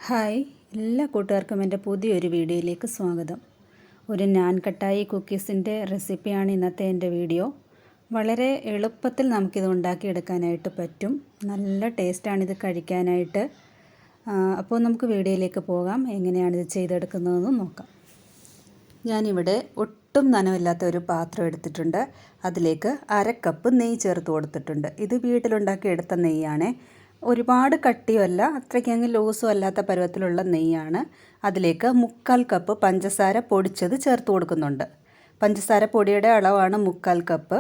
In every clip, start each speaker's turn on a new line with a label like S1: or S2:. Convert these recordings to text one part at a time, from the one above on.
S1: Hi, എല്ലാ കൂട്ടുകാർക്കും എൻ്റെ പുതിയൊരു വീഡിയോയിലേക്ക് സ്വാഗതം. ഒരു നാൻ കട്ടായി കുക്കീസിൻ്റെ റെസിപ്പിയാണ് ഇന്നത്തെ എൻ്റെ വീഡിയോ. വളരെ എളുപ്പത്തിൽ നമുക്കിത് ഉണ്ടാക്കിയെടുക്കാനായിട്ട് പറ്റും. നല്ല ടേസ്റ്റാണിത് കഴിക്കാനായിട്ട്. അപ്പോൾ നമുക്ക് വീഡിയോയിലേക്ക് പോകാം. എങ്ങനെയാണിത് ചെയ്തെടുക്കുന്നതെന്ന് നോക്കാം. ഞാനിവിടെ ഒട്ടും നനവില്ലാത്ത ഒരു പാത്രം എടുത്തിട്ടുണ്ട്. അതിലേക്ക് 1/2 കപ്പ് നെയ്യ് ചേർത്ത് കൊടുത്തിട്ടുണ്ട്. ഇത് വീട്ടിലുണ്ടാക്കിയെടുത്ത നെയ്യാണ്. ഒരുപാട് കട്ടിയുമല്ല, അത്രയ്ക്കങ്ങ് ലൂസും അല്ലാത്ത പരുവത്തിലുള്ള നെയ്യാണ്. അതിലേക്ക് 1/4 കപ്പ് പഞ്ചസാര പൊടിച്ചത് ചേർത്ത് കൊടുക്കുന്നുണ്ട്. പഞ്ചസാര പൊടിയുടെ അളവാണ് 1/4 കപ്പ്.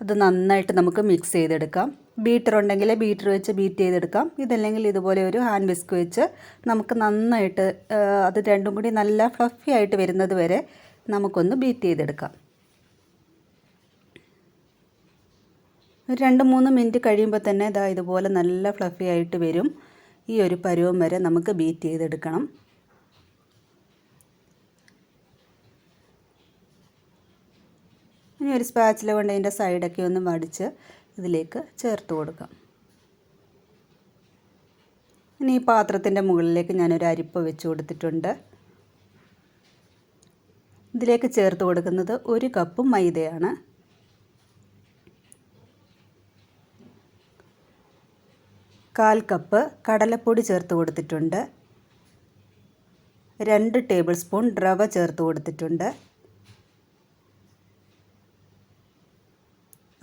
S1: അത് നന്നായിട്ട് നമുക്ക് മിക്സ് ചെയ്തെടുക്കാം. ബീറ്റർ ഉണ്ടെങ്കിൽ ബീറ്റർ വെച്ച് ബീറ്റ് ചെയ്തെടുക്കാം. ഇതല്ലെങ്കിൽ ഇതുപോലെ ഒരു ഹാൻഡ് വിസ്ക് വെച്ച് നമുക്ക് നന്നായിട്ട് അത് രണ്ടും കൂടി നല്ല ഫ്ലഫി ആയിട്ട് വരുന്നത് വരെ നമുക്കൊന്ന് ബീറ്റ് ചെയ്തെടുക്കാം. 2-3 മിനിറ്റ് കഴിയുമ്പോൾ തന്നെ ഇതുപോലെ നല്ല ഫ്ലഫി ആയിട്ട് വരും. ഈ ഒരു പരുവം വരെ നമുക്ക് ബീറ്റ് ചെയ്തെടുക്കണം. ഇനി ഒരു സ്പാച്ചില കൊണ്ട് അതിൻ്റെ സൈഡൊക്കെ ഒന്ന് വടിച്ച് ഇതിലേക്ക് ചേർത്ത് കൊടുക്കാം. ഇനി ഈ പാത്രത്തിൻ്റെ മുകളിലേക്ക് ഞാനൊരു അരിപ്പ വെച്ച് കൊടുത്തിട്ടുണ്ട്. ഇതിലേക്ക് ചേർത്ത് കൊടുക്കുന്നത് 1 കപ്പ് മൈദയാണ്. 1/4 കപ്പ് കടലപ്പൊടി ചേർത്ത് കൊടുത്തിട്ടുണ്ട്. 2 ടേബിൾ സ്പൂൺ റവ ചേർത്ത് കൊടുത്തിട്ടുണ്ട്.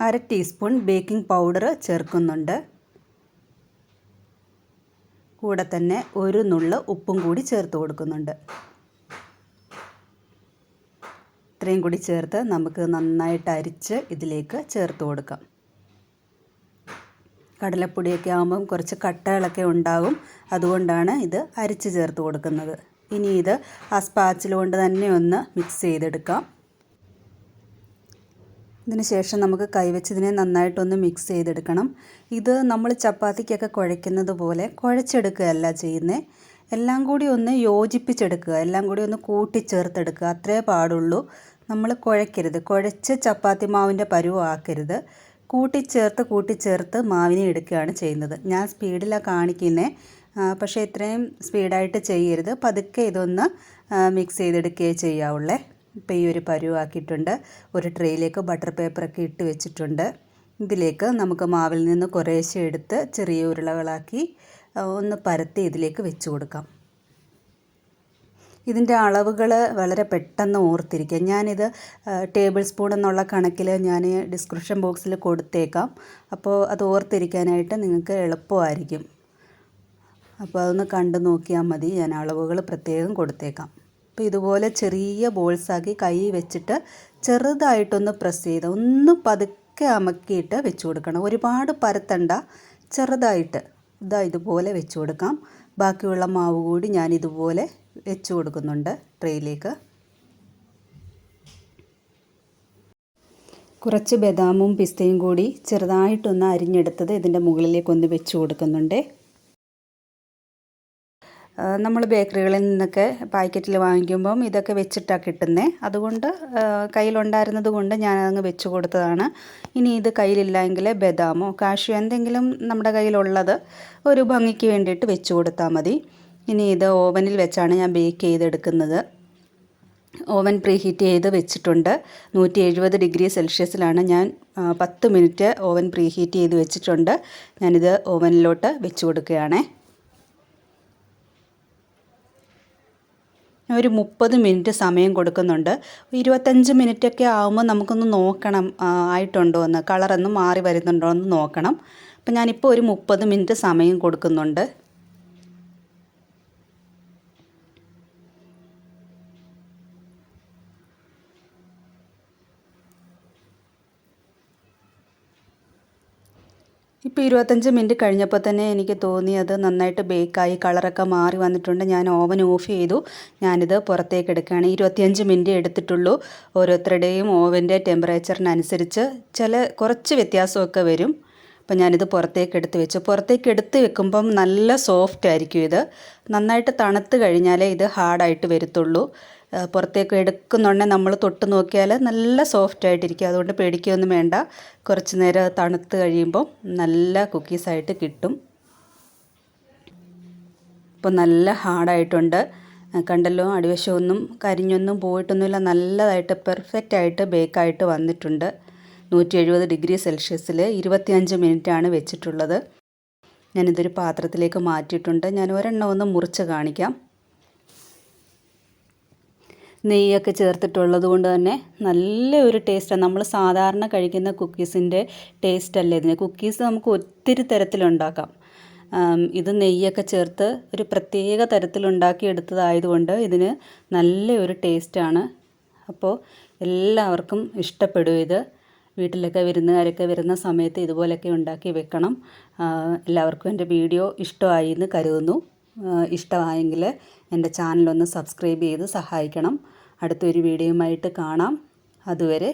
S1: 1/2 ടീസ്പൂൺ ബേക്കിംഗ് പൗഡർ ചേർക്കുന്നുണ്ട്. കൂടെ തന്നെ ഒരു നുള്ള് ഉപ്പും കൂടി ചേർത്ത് കൊടുക്കുന്നുണ്ട്. ഇത്രയും കൂടി ചേർത്ത് നമുക്ക് നന്നായിട്ട് അരിച്ച് ഇതിലേക്ക് ചേർത്ത് കൊടുക്കാം. കടലപ്പൊടിയൊക്കെ ആകുമ്പം കുറച്ച് കട്ടകളൊക്കെ ഉണ്ടാകും, അതുകൊണ്ടാണ് ഇത് അരിച്ച് ചേർത്ത് കൊടുക്കുന്നത്. ഇനി ഇത് ആ സ്പാച്ചിൽ കൊണ്ട് തന്നെ ഒന്ന് മിക്സ് ചെയ്തെടുക്കാം. ഇതിന് ശേഷം നമുക്ക് കൈവച്ചതിനെ നന്നായിട്ടൊന്ന് മിക്സ് ചെയ്തെടുക്കണം. ഇത് നമ്മൾ ചപ്പാത്തിക്കൊക്കെ കുഴയ്ക്കുന്നത് പോലെ കുഴച്ചെടുക്കുകയല്ല ചെയ്യുന്നത്. എല്ലാം കൂടി ഒന്ന് യോജിപ്പിച്ചെടുക്കുക, എല്ലാം കൂടി ഒന്ന് കൂട്ടിച്ചേർത്തെടുക്കുക, അത്രേ പാടുള്ളൂ. നമ്മൾ കുഴയ്ക്കരുത്, കുഴച്ച് ചപ്പാത്തി മാവിൻ്റെ പരുവമാക്കരുത്. കൂട്ടിച്ചേർത്ത് മാവിനെ എടുക്കുകയാണ് ചെയ്യുന്നത്. ഞാൻ സ്പീഡിലാണ് കാണിക്കുന്നത്, പക്ഷേ ഇത്രയും സ്പീഡായിട്ട് ചെയ്യരുത്. പതുക്കെ ഇതൊന്ന് മിക്സ് ചെയ്തെടുക്കുകയേ ചെയ്യാവുള്ളേ. ഇപ്പോൾ ഈ ഒരു പരുവാക്കിയിട്ടുണ്ട്. ഒരു ട്രേയിലേക്ക് ബട്ടർ പേപ്പറൊക്കെ ഇട്ട് വെച്ചിട്ടുണ്ട്. ഇതിലേക്ക് നമുക്ക് മാവിൽ നിന്ന് കുറേശ്ശെ എടുത്ത് ചെറിയ ഉരുളകളാക്കി ഒന്ന് പരത്തി ഇതിലേക്ക് വെച്ച് കൊടുക്കാം. ഇതിൻ്റെ അളവുകൾ വളരെ പെട്ടെന്ന് ഓർത്തിരിക്കുക. ഞാനിത് ടേബിൾ സ്പൂൺ എന്നുള്ള കണക്കിൽ ഞാൻ ഡിസ്ക്രിപ്ഷൻ ബോക്സിൽ കൊടുത്തേക്കാം. അപ്പോൾ അത് ഓർത്തിരിക്കാനായിട്ട് നിങ്ങൾക്ക് എളുപ്പമായിരിക്കും. അപ്പോൾ അതൊന്ന് കണ്ടു നോക്കിയാൽ മതി. ഞാൻ അളവുകൾ പ്രത്യേകം കൊടുത്തേക്കാം. അപ്പോൾ ഇതുപോലെ ചെറിയ ബോൾസാക്കി കൈ വെച്ചിട്ട് ചെറുതായിട്ടൊന്ന് പ്രസ് ചെയ്ത് ഒന്ന് പതുക്കെ അമക്കിയിട്ട് വെച്ച് കൊടുക്കണം. ഒരുപാട് പരത്തണ്ട, ചെറുതായിട്ട് ഇതുപോലെ വെച്ച് കൊടുക്കാം. ബാക്കിയുള്ള മാവ് കൂടി ഞാൻ ഇതുപോലെ വെച്ച് കൊടുക്കുന്നുണ്ട് ട്രേയിലേക്ക്. കുറച്ച് ബദാമും പിസ്തയും കൂടി ചെറുതായിട്ടൊന്ന് അരിഞ്ഞെടുത്തത് ഇതിൻ്റെ മുകളിലേക്കൊന്ന് വെച്ച് കൊടുക്കുന്നുണ്ട്. നമ്മൾ ബേക്കറികളിൽ നിന്നൊക്കെ പാക്കറ്റിൽ വാങ്ങിക്കുമ്പം ഇതൊക്കെ വെച്ചിട്ടാണ് കിട്ടുന്നത്. അതുകൊണ്ട് കയ്യിലുണ്ടായിരുന്നത് കൊണ്ട് ഞാനതങ്ങ് വെച്ച് കൊടുത്തതാണ്. ഇനി ഇത് കയ്യിലില്ലെങ്കിൽ ബദാമോ കാഷ്യൂ എന്തെങ്കിലും നമ്മുടെ കയ്യിലുള്ളത് ഒരു ഭംഗിക്ക് വേണ്ടിയിട്ട് വെച്ച് കൊടുത്താൽ മതി. ഇനി ഇത് ഓവനിൽ വെച്ചാണ് ഞാൻ ബേക്ക് ചെയ്തെടുക്കുന്നത്. ഓവൻ പ്രീഹീറ്റ് ചെയ്ത് വെച്ചിട്ടുണ്ട്. 170 ഡിഗ്രി സെൽഷ്യസിലാണ് ഞാൻ 10 മിനിറ്റ് ഓവൻ പ്രീഹീറ്റ് ചെയ്ത് വെച്ചിട്ടുണ്ട്. ഞാനിത് ഓവനിലോട്ട് വെച്ച് കൊടുക്കുകയാണ്. ഒരു 30 മിനിറ്റ് സമയം കൊടുക്കുന്നുണ്ട്. 25 മിനിറ്റൊക്കെ ആകുമ്പോൾ നമുക്കൊന്ന് നോക്കണം ആയിട്ടുണ്ടോ എന്ന്, കളറൊന്ന് മാറി വരുന്നുണ്ടോ എന്ന് നോക്കണം. അപ്പം ഞാനിപ്പോൾ ഒരു 30 മിനിറ്റ് സമയം കൊടുക്കുന്നുണ്ട്. ഇപ്പോൾ 25 മിനിറ്റ് കഴിഞ്ഞപ്പോൾ തന്നെ എനിക്ക് തോന്നി അത് നന്നായിട്ട് ബേക്കായി, കളറൊക്കെ മാറി വന്നിട്ടുണ്ട്. ഞാൻ ഓവൻ ഓഫ് ചെയ്തു. ഞാനിത് പുറത്തേക്ക് എടുക്കുകയാണ്. 25 മിനിറ്റ് എടുത്തിട്ടുള്ളൂ. ഓരോരുത്തരുടെയും ഓവൻ്റെ ടെമ്പറേച്ചറിനനുസരിച്ച് കുറച്ച് വ്യത്യാസമൊക്കെ വരും. അപ്പോൾ ഞാനിത് പുറത്തേക്ക് എടുത്ത് വെച്ചു. പുറത്തേക്ക് എടുത്ത് വെക്കുമ്പം നല്ല സോഫ്റ്റ് ആയിരിക്കും. ഇത് നന്നായിട്ട് തണുത്ത് കഴിഞ്ഞാലേ ഇത് ഹാർഡായിട്ട് വരത്തുള്ളൂ. പുറത്തേക്ക് എടുക്കുന്നുണ്ടെങ്കിൽ നമ്മൾ തൊട്ട് നോക്കിയാൽ നല്ല സോഫ്റ്റ് ആയിട്ടിരിക്കും. അതുകൊണ്ട് പേടിക്കുകയൊന്നും വേണ്ട. കുറച്ച് നേരം തണുത്ത് കഴിയുമ്പോൾ നല്ല കുക്കീസായിട്ട് കിട്ടും. ഇപ്പോൾ നല്ല ഹാർഡായിട്ടുണ്ട്. കണ്ടല്ലോ, അടിവശമൊന്നും കരിഞ്ഞൊന്നും പോയിട്ടൊന്നുമില്ല. നല്ലതായിട്ട് പെർഫെക്റ്റായിട്ട് ബേക്കായിട്ട് വന്നിട്ടുണ്ട്. 170 ഡിഗ്രി സെൽഷ്യസിൽ 25 മിനിറ്റാണ് വെച്ചിട്ടുള്ളത്. ഞാനിതൊരു പാത്രത്തിലേക്ക് മാറ്റിയിട്ടുണ്ട്. ഞാൻ ഒരെണ്ണം ഒന്ന് മുറിച്ച് കാണിക്കാം. നെയ്യൊക്കെ ചേർത്തിട്ടുള്ളത് കൊണ്ട് തന്നെ നല്ല ഒരു ടേസ്റ്റാണ്. നമ്മൾ സാധാരണ കഴിക്കുന്ന കുക്കീസിൻ്റെ ടേസ്റ്റ് അല്ല ഇതിന്. കുക്കീസ് നമുക്ക് ഒത്തിരി തരത്തിലുണ്ടാക്കാം. ഇത് നെയ്യൊക്കെ ചേർത്ത് ഒരു പ്രത്യേക തരത്തിലുണ്ടാക്കിയെടുത്തതായതുകൊണ്ട് ഇതിന് നല്ലൊരു ടേസ്റ്റാണ്. അപ്പോൾ എല്ലാവർക്കും ഇഷ്ടപ്പെടും ഇത്. വീട്ടിലൊക്കെ വിരുന്നുകാരൊക്കെ വരുന്ന സമയത്ത് ഇതുപോലെയൊക്കെ ഉണ്ടാക്കി വെക്കണം. എല്ലാവർക്കും എൻ്റെ വീഡിയോ ഇഷ്ടമായി എന്ന് കരുതുന്നു. ഇഷ്ടമായെങ്കിൽ എൻ്റെ ചാനലൊന്ന് സബ്സ്ക്രൈബ് ചെയ്ത് സഹായിക്കണം. അടുത്തൊരു വീഡിയോയുമായിട്ട് കാണാം. അതുവരെ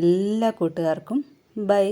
S1: എല്ലാ കൂട്ടുകാർക്കും ബൈ.